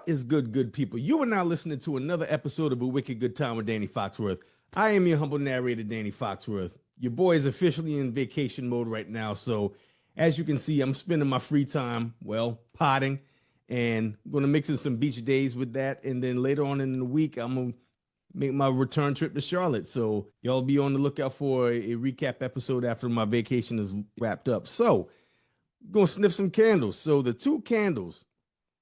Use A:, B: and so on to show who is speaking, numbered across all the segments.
A: is good, good people? You are now listening to another episode of A Wicked Good Time with Danny Foxworth. I am your humble narrator, Danny Foxworth. Your boy is officially in vacation mode right now. So, as you can see, I'm spending my free time, well, potting, and I'm going to mix in some beach days with that. And then later on in the week, I'm going to make my return trip to Charlotte. So, y'all be on the lookout for a recap episode after my vacation is wrapped up. So, going to sniff some candles. So, the two candles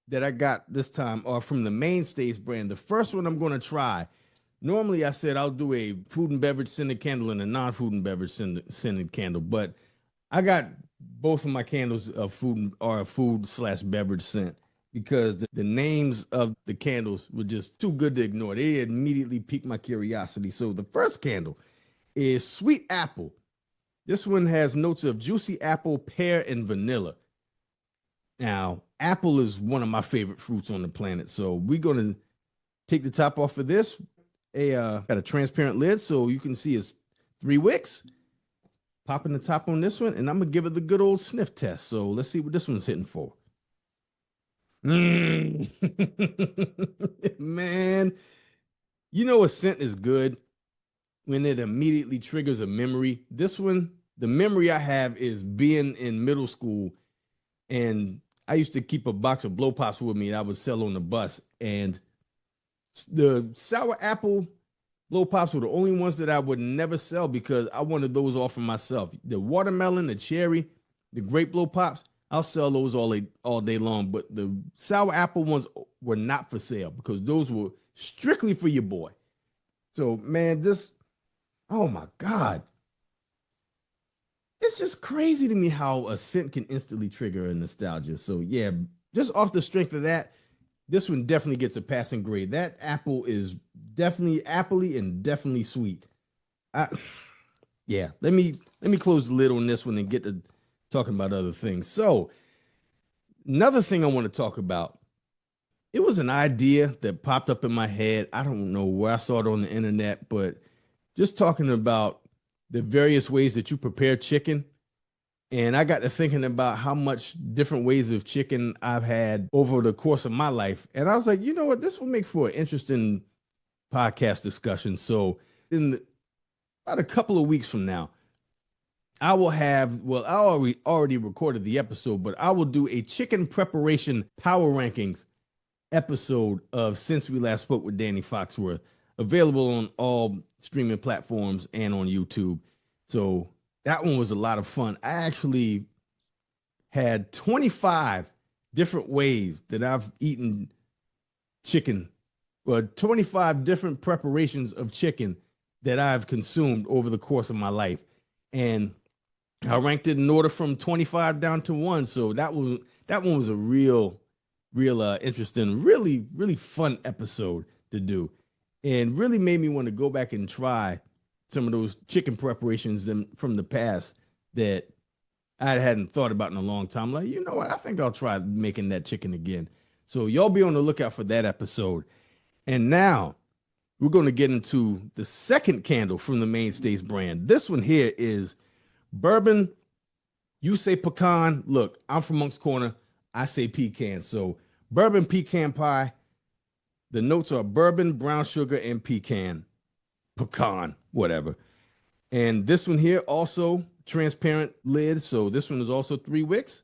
A: that I got this time are from the Mainstays brand. The first one I'm going to try. Normally, I said I'll do a food and beverage scented candle and a non-food and beverage scented candle, but I got both of my candles of food slash beverage scent because the names of the candles were just too good to ignore. They immediately piqued my curiosity. So the first candle is Sweet Apple. This one has notes of juicy apple, pear, and vanilla. Now, apple is one of my favorite fruits on the planet. So we're going to take the top off of this. Got a transparent lid so you can see it's 3 wicks. Popping the top on this one, and I'm going to give it the good old sniff test. So let's see what this one's hitting for. Man, you know a scent is good when it immediately triggers a memory. This one, the memory I have is being in middle school, and I used to keep a box of blow pops with me that I would sell on the bus. And the sour apple blow pops were the only ones that I would never sell because I wanted those all for myself. The watermelon, the cherry, the grape blow pops, I'll sell those all day long. But the sour apple ones were not for sale because those were strictly for your boy. So, man, oh my God. It's just crazy to me how a scent can instantly trigger a nostalgia. So yeah, just off the strength of that, this one definitely gets a passing grade. That apple is definitely appley and definitely sweet. Yeah, let me close the lid on this one and get to talking about other things. So another thing I want to talk about, it was an idea that popped up in my head. I don't know where I saw it on the internet, but just talking about the various ways that you prepare chicken. And I got to thinking about how much different ways of chicken I've had over the course of my life. And I was like, you know what? This will make for an interesting podcast discussion. So about a couple of weeks from now, I will have, well, I already recorded the episode, but I will do a chicken preparation power rankings episode of Since We Last Spoke with Danny Foxworth, available on all streaming platforms and on YouTube. So that one was a lot of fun. I actually had 25 different ways that I've eaten chicken, or 25 different preparations of chicken that I've consumed over the course of my life. And I ranked it in order from 25 down to 1. So that one was a real interesting, really, really fun episode to do. And really made me want to go back and try some of those chicken preparations from the past that I hadn't thought about in a long time. Like, you know what? I think I'll try making that chicken again. So y'all be on the lookout for that episode. And now we're going to get into the second candle from the Mainstays brand. This one here is bourbon. You say pecan. Look, I'm from Moncks Corner. I say pecan. So bourbon pecan pie. The notes are bourbon, brown sugar, and pecan. Puh-Kon, whatever. And this one here, also transparent lid. So this one is also 3 wicks.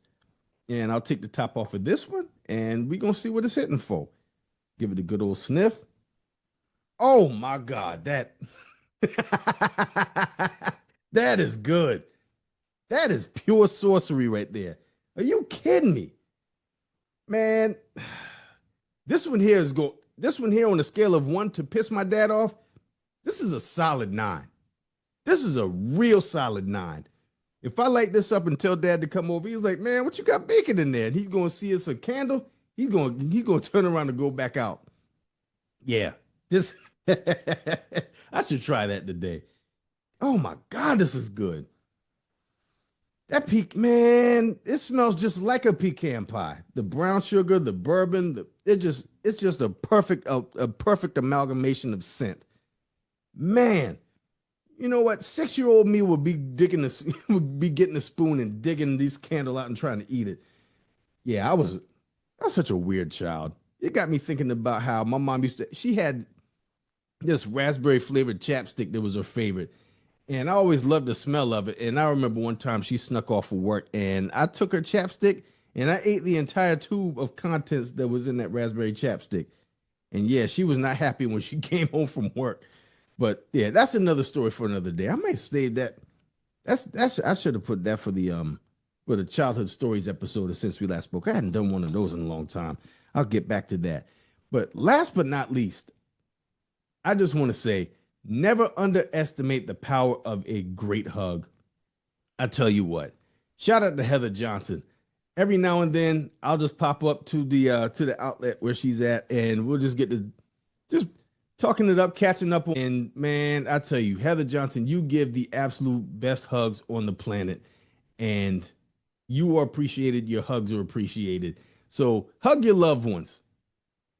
A: And I'll take the top off of this one, and we're going to see what it's hitting for. Give it a good old sniff. Oh, my God. That is good. That is pure sorcery right there. Are you kidding me? Man, this one here on a scale of 1 to piss my dad off, this is a solid 9. This is a real solid 9. If I light this up and tell dad to come over, he's like, man, what you got baking in there? And he's going to see it's a candle. He's going to turn around and go back out. Yeah, this, I should try that today. Oh my God, this is good. Man, it smells just like a pecan pie. The brown sugar, the bourbon, it's just a perfect amalgamation of scent. Man, you know what? 6-year-old me would be would be getting a spoon and digging this candle out and trying to eat it. Yeah, I was such a weird child. it got me thinking about how my mom used to, she had this raspberry flavored chapstick that was her favorite. And I always loved the smell of it. And I remember one time she snuck off of work and I took her chapstick and I ate the entire tube of contents that was in that raspberry chapstick. And yeah, she was not happy when she came home from work. But yeah, that's another story for another day. I might save that. That's I should have put that for the childhood stories episode of Since We Last Spoke. I hadn't done one of those in a long time. I'll get back to that. But last but not least, I just want to say never underestimate the power of a great hug. I tell you what, shout out to Heather Johnson. Every now and then, I'll just pop up to the outlet where she's at, and we'll just get to just talking it up, catching up. And man, I tell you, Heather Johnson, you give the absolute best hugs on the planet, and you are appreciated. Your hugs are appreciated. So hug your loved ones.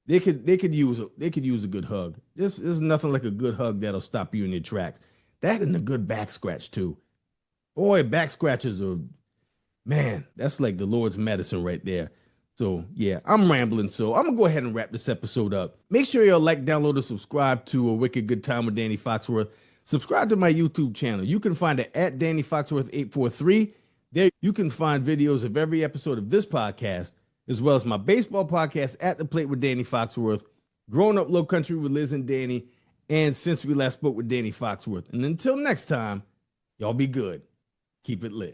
A: They could use a good hug. There's nothing like a good hug that'll stop you in your tracks. That and a good back scratch too. Boy, back scratches are, man, that's like the Lord's medicine right there. So yeah, I'm rambling. So I'm gonna go ahead and wrap this episode up. Make sure you'll like, download, and subscribe to A Wicked Good Time with Danny Foxworth. Subscribe to my YouTube channel. You can find it at Danny Foxworth 843. There you can find videos of every episode of this podcast, as well as my baseball podcast, At the Plate with Danny Foxworth, Growing Up Low Country with Liz and Danny, and Since We Last Spoke with Danny Foxworth. And until next time, y'all be good. Keep it lit.